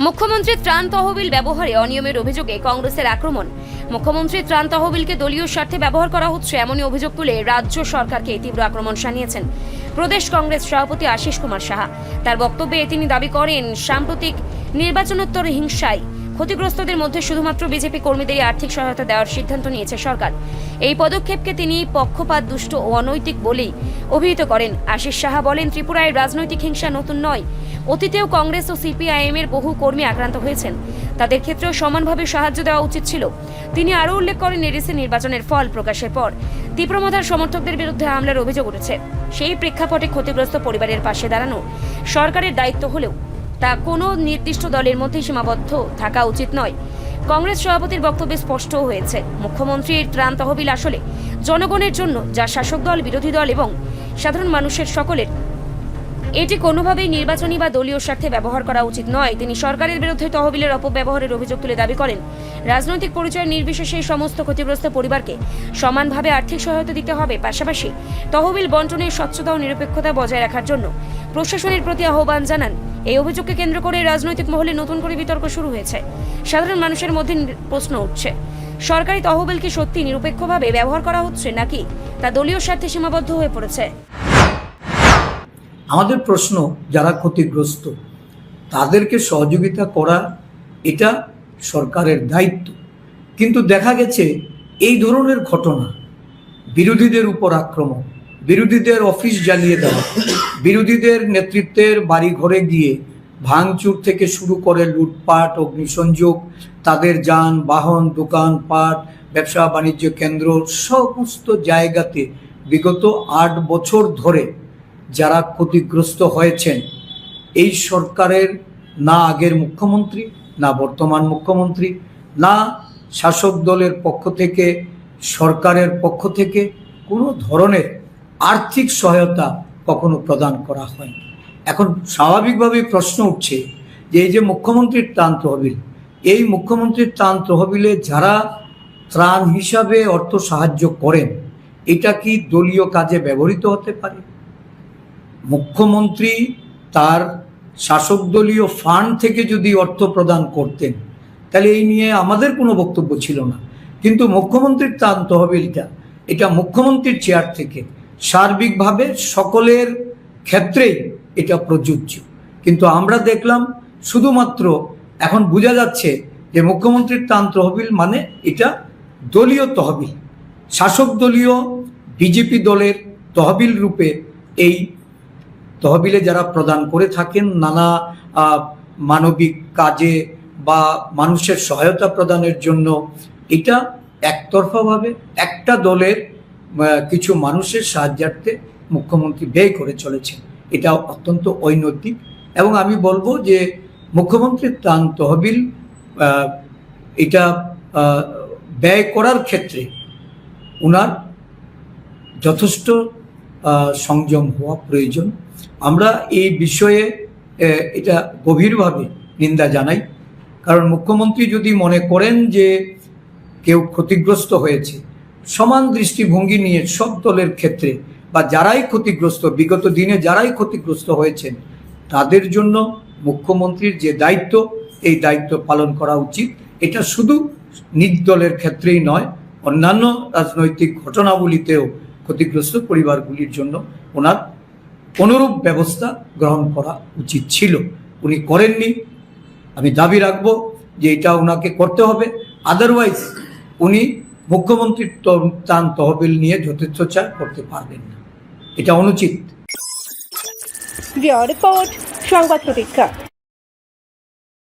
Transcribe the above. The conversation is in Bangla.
মুখ্যমন্ত্রীর ত্রাণ তহবিল ব্যবহারে অনিয়মের অভিযোগে কংগ্রেসের আক্রমণ। মুখ্যমন্ত্রীর ত্রাণ তহবিলকে দলীয় স্বার্থে ব্যবহার করা হচ্ছে এমনই অভিযোগ তুলে রাজ্য সরকারকে তীব্র আক্রমণ শানিয়েছেন প্রদেশ কংগ্রেস সভাপতি আশিস কুমার সাহা। তার বক্তব্যে তিনি দাবি করেন, সাম্প্রতিক নির্বাচনোত্তর হিংসায় ক্ষতিগ্রস্তদের মধ্যে শুধুমাত্র বিজেপি কর্মীদের আর্থিক সহায়তা দেওয়ার সিদ্ধান্ত নিয়েছে সরকার। এই পদক্ষেপকে তিনি পক্ষপাত দুষ্ট ও অনৈতিক বলেই অভিহিত করেন। আশিস সাহা বলেন, ত্রিপুরায় রাজনৈতিক হিংসা নতুন নয়। অতীতেও কংগ্রেস ও সিপিআইএম এর বহু কর্মী আক্রান্ত হয়েছেন, তাদের ক্ষেত্রেও সমানভাবে সাহায্য দেওয়া উচিত ছিল। তিনি আরও উল্লেখ করেন, এডিসি নির্বাচনের ফল প্রকাশের পর তীব্রমথার সমর্থকদের বিরুদ্ধে হামলার অভিযোগ উঠেছে। সেই প্রেক্ষাপটে ক্ষতিগ্রস্ত পরিবারের পাশে দাঁড়ানো সরকারের দায়িত্ব হলেও তা কোনো নির্দিষ্ট দলের মধ্যে সীমাবদ্ধ থাকা উচিত নয়। কংগ্রেস সভাপতির বক্তব্যে স্পষ্ট হয়েছে, মুখ্যমন্ত্রীর ত্রাণ তহবিল আসলে জনগণের জন্য, যা শাসক দল, বিরোধী দল এবং সাধারণ মানুষের সকলের। এটি কোনোভাবেই নির্বাচনী বা দলীয় স্বার্থে ব্যবহার করা উচিত নয়। তিনি সরকারের বিরুদ্ধে তহবিলের অপব্যবহারের অভিযোগ তুলে দাবি করেন, রাজনৈতিক পরিচয় নির্বিশেষে সমস্ত ক্ষতিগ্রস্ত পরিবারকে সমানভাবে আর্থিক সহায়তা দিতে হবে। পাশাপাশি তহবিল বন্টনের স্বচ্ছতা ও নিরপেক্ষতা বজায় রাখার জন্য প্রশাসনের প্রতি আহ্বান জানান। এই অভিযোগকে কেন্দ্র করে রাজনৈতিক মহলে নতুন করে বিতর্ক শুরু হয়েছে। সাধারণ মানুষের মধ্যে প্রশ্ন উঠছে, সরকারি তহবিল কি সত্যি নিরপেক্ষভাবে ব্যবহার করা হচ্ছে, নাকি তা দলীয় স্বার্থে সীমাবদ্ধ হয়ে পড়েছে? আমাদের প্রশ্ন, যারা ক্ষতিগ্রস্ত তাদেরকে সহযোগিতা করা এটা সরকারের দায়িত্ব। কিন্তু দেখা গেছে এই ধরনের ঘটনা, বিরোধীদের উপর আক্রমণ, বিরোধীদের অফিস জ্বালিয়ে দেওয়া, বিরোধীদের নেতৃত্বের বাড়ি ঘরে গিয়ে ভাঙচুর থেকে শুরু করে লুটপাট, অগ্নিসংযোগ, তাদের যানবাহন, দোকানপাট, ব্যবসা বাণিজ্য কেন্দ্র, সমস্ত জায়গাতে বিগত 8 বছর ধরে যারা ক্ষতিগ্রস্ত হয়েছেন, এই সরকারের না আগের মুখ্যমন্ত্রী, না বর্তমান মুখ্যমন্ত্রী, না শাসক দলের পক্ষ থেকে, সরকারের পক্ষ থেকে কোনো ধরনের আর্থিক সহায়তা কখনো প্রদান করা হয়নি। এখন স্বাভাবিকভাবেই প্রশ্ন উঠছে যে এই যে মুখ্যমন্ত্রীর ত্রাণ তহবিল, এই মুখ্যমন্ত্রীর ত্রাণ তহবিলে যারা ত্রাণ হিসাবে অর্থ সাহায্য করেন, এটা কি দলীয় কাজে ব্যবহৃত হতে পারে? মুখ্যমন্ত্রী তার শাসক দলীয় ফান্ড থেকে যদি অর্থ প্রদান করতেন, তাহলে এই নিয়ে আমাদের কোনো বক্তব্য ছিল না। কিন্তু মুখ্যমন্ত্রীর ত্রাণ তহবিলটা, এটা মুখ্যমন্ত্রীর চেয়ার থেকে সার্বিকভাবে সকলের ক্ষেত্রেই এটা প্রযোজ্য। কিন্তু আমরা দেখলাম শুধুমাত্র এখন বোঝা যাচ্ছে যে মুখ্যমন্ত্রীর ত্রাণ তহবিল মানে এটা দলীয় তহবিল, শাসক দলীয় বিজেপি দলের তহবিল রূপে এই তহবিলে যারা প্রদান করে থাকেন নানা মানবিক কাজে বা মানুষের সহায়তা প্রদানের জন্য, এটা একতরফাভাবে একটা দলের কিছু মানুষের সাহায্যার্থে মুখ্যমন্ত্রী ব্যয় করে চলেছেন। এটা অত্যন্ত অনৈতিক। এবং আমি বলবো যে মুখ্যমন্ত্রীর ত্রাণ তহবিল এটা ব্যয় করার ক্ষেত্রে ওনার যথেষ্ট সংযম হওয়া প্রয়োজন। আমরা এই বিষয়ে এটা গভীরভাবে নিন্দা জানাই। কারণ মুখ্যমন্ত্রী যদি মনে করেন যে কেউ ক্ষতিগ্রস্ত হয়েছে, সমান দৃষ্টিভঙ্গি নিয়ে সব দলের ক্ষেত্রে বা যারাই ক্ষতিগ্রস্ত, বিগত দিনে যারাই ক্ষতিগ্রস্ত হয়েছেন, তাদের জন্য মুখ্যমন্ত্রীর যে দায়িত্ব, এই দায়িত্ব পালন করা উচিত। এটা শুধু নিজ দলের ক্ষেত্রেই নয়, অন্যান্য রাজনৈতিক ঘটনাবলীতেও ক্ষতিগ্রস্ত পরিবারগুলির জন্য ওনার অনুরূপ ব্যবস্থা গ্রহণ করা উচিত ছিল। উনি করেননি। আমি দাবি রাখবো যে এটা ওনাকে করতে হবে। আদারওয়াইজ উনি মুখ্যমন্ত্রীর ত্রাণ তহবিল নিয়ে যথেচ্ছাচার করতে পারবেন না, এটা অনুচিত। রিপোর্ট সংবাদ প্রতীক্ষা।